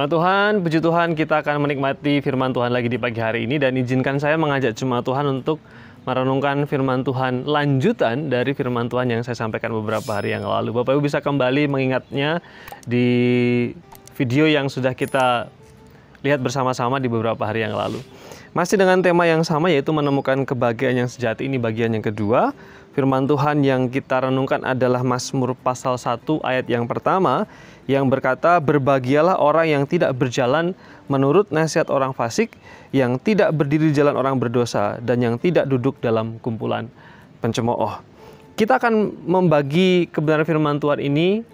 Jemaat Tuhan, puji Tuhan, kita akan menikmati firman Tuhan lagi di pagi hari ini, dan izinkan saya mengajak jemaat Tuhan untuk merenungkan firman Tuhan lanjutan dari firman Tuhan yang saya sampaikan beberapa hari yang lalu. Bapak Ibu bisa kembali mengingatnya di video yang sudah kita lihat bersama-sama di beberapa hari yang lalu. Masih dengan tema yang sama, yaitu menemukan kebahagiaan yang sejati. Ini bagian yang kedua. Firman Tuhan yang kita renungkan adalah Mazmur pasal 1 ayat yang pertama, yang berkata, "Berbahagialah orang yang tidak berjalan menurut nasihat orang fasik, yang tidak berdiri di jalan orang berdosa, dan yang tidak duduk dalam kumpulan pencemooh." Kita akan membagi kebenaran firman Tuhan ini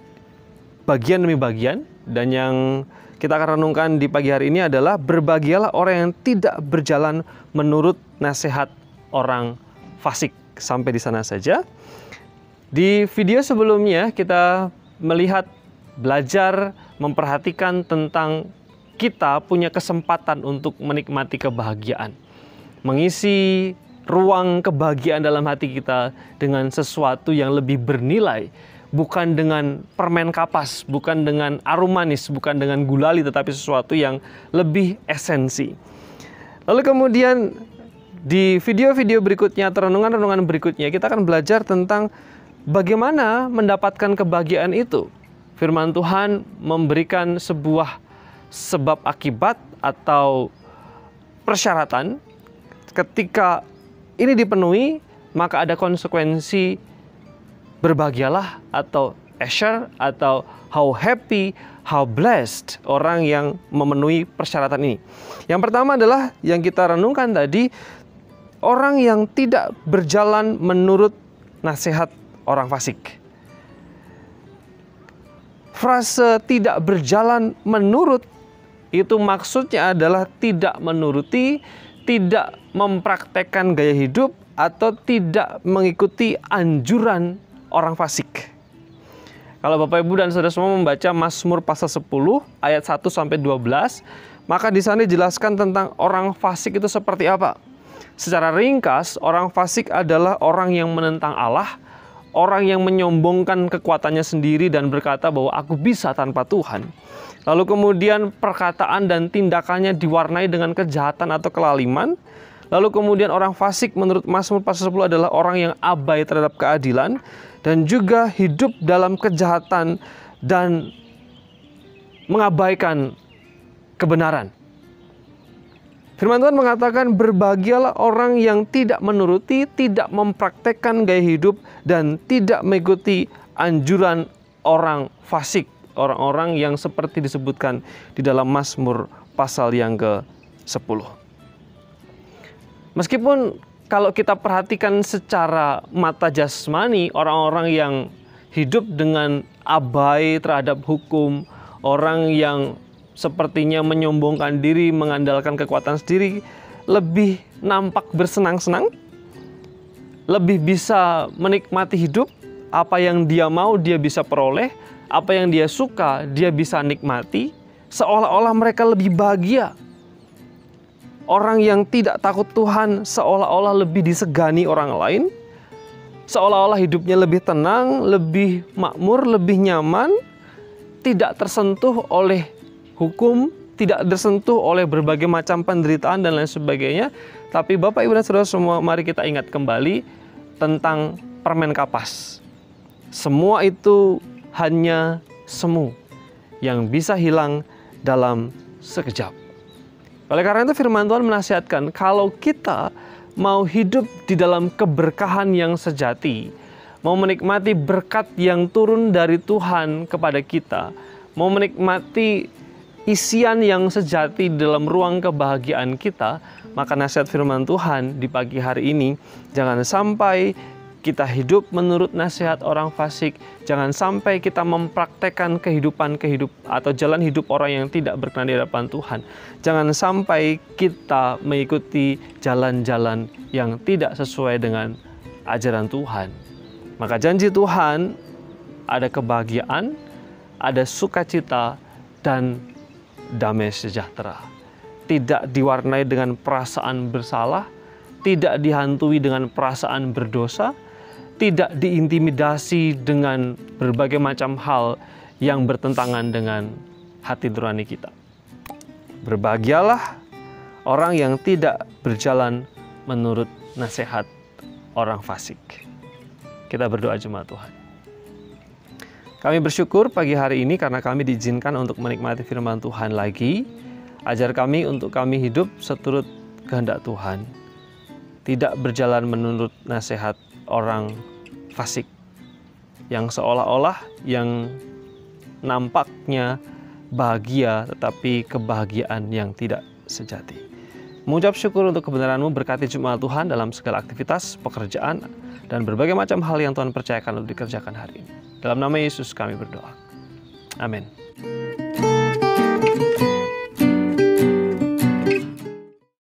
bagian demi bagian, dan yang kita akan renungkan di pagi hari ini adalah berbahagialah orang yang tidak berjalan menurut nasihat orang fasik. Sampai di sana saja. Di video sebelumnya kita belajar memperhatikan tentang kita punya kesempatan untuk menikmati kebahagiaan. Mengisi ruang kebahagiaan dalam hati kita dengan sesuatu yang lebih bernilai. Bukan dengan permen kapas, bukan dengan arum manis, bukan dengan gulali, tetapi sesuatu yang lebih esensi. Lalu kemudian di video-video berikutnya atau renungan-renungan berikutnya, kita akan belajar tentang bagaimana mendapatkan kebahagiaan itu. Firman Tuhan memberikan sebuah sebab akibat atau persyaratan. Ketika ini dipenuhi, maka ada konsekuensi berbahagialah atau asher atau how happy, how blessed orang yang memenuhi persyaratan ini. Yang pertama adalah yang kita renungkan tadi, orang yang tidak berjalan menurut nasihat orang fasik. Frase tidak berjalan menurut itu maksudnya adalah tidak menuruti, tidak mempraktekkan gaya hidup, atau tidak mengikuti anjuran orang fasik. Kalau Bapak Ibu dan Saudara semua membaca Mazmur pasal 10 ayat 1 sampai 12, maka di sana dijelaskan tentang orang fasik itu seperti apa. Secara ringkas, orang fasik adalah orang yang menentang Allah, orang yang menyombongkan kekuatannya sendiri dan berkata bahwa aku bisa tanpa Tuhan. Lalu kemudian perkataan dan tindakannya diwarnai dengan kejahatan atau kelaliman. Lalu kemudian orang fasik menurut Mazmur pasal 10 adalah orang yang abai terhadap keadilan dan juga hidup dalam kejahatan dan mengabaikan kebenaran. Firman Tuhan mengatakan, berbahagialah orang yang tidak menuruti, tidak mempraktekkan gaya hidup, dan tidak mengikuti anjuran orang fasik. Orang-orang yang seperti disebutkan di dalam Mazmur pasal yang ke-10. Meskipun kalau kita perhatikan secara mata jasmani, orang-orang yang hidup dengan abai terhadap hukum, orang yang sepertinya menyombongkan diri, mengandalkan kekuatan sendiri, lebih nampak bersenang-senang, lebih bisa menikmati hidup. Apa yang dia mau dia bisa peroleh, apa yang dia suka dia bisa nikmati, seolah-olah mereka lebih bahagia. Orang yang tidak takut Tuhan seolah-olah lebih disegani orang lain, seolah-olah hidupnya lebih tenang, lebih makmur, lebih nyaman, tidak tersentuh oleh hukum, tidak tersentuh oleh berbagai macam penderitaan dan lain sebagainya. Tapi Bapak, Ibu, dan Saudara semua, mari kita ingat kembali tentang permen kapas. Semua itu hanya semu yang bisa hilang dalam sekejap. Oleh karena itu firman Tuhan menasihatkan, kalau kita mau hidup di dalam keberkahan yang sejati, mau menikmati berkat yang turun dari Tuhan kepada kita, mau menikmati isian yang sejati dalam ruang kebahagiaan kita, maka nasihat firman Tuhan di pagi hari ini, jangan sampai kita hidup menurut nasihat orang fasik, jangan sampai kita mempraktekkan kehidupan atau jalan hidup orang yang tidak berkenan di hadapan Tuhan. Jangan sampai kita mengikuti jalan-jalan yang tidak sesuai dengan ajaran Tuhan. Maka janji Tuhan ada kebahagiaan, ada sukacita, dan damai sejahtera. Tidak diwarnai dengan perasaan bersalah, tidak dihantui dengan perasaan berdosa, tidak diintimidasi dengan berbagai macam hal yang bertentangan dengan hati nurani kita. Berbahagialah orang yang tidak berjalan menurut nasihat orang fasik. Kita berdoa jemaat Tuhan. Kami bersyukur pagi hari ini karena kami diizinkan untuk menikmati firman Tuhan lagi. Ajar kami untuk kami hidup seturut kehendak Tuhan. Tidak berjalan menurut nasihat orang fasik. Yang seolah-olah yang nampaknya bahagia tetapi kebahagiaan yang tidak sejati. Mengucap syukur untuk kebenaran-Mu, berkati jemaat Tuhan dalam segala aktivitas, pekerjaan, dan berbagai macam hal yang Tuhan percayakan untuk dikerjakan hari ini. Dalam nama Yesus kami berdoa. Amin.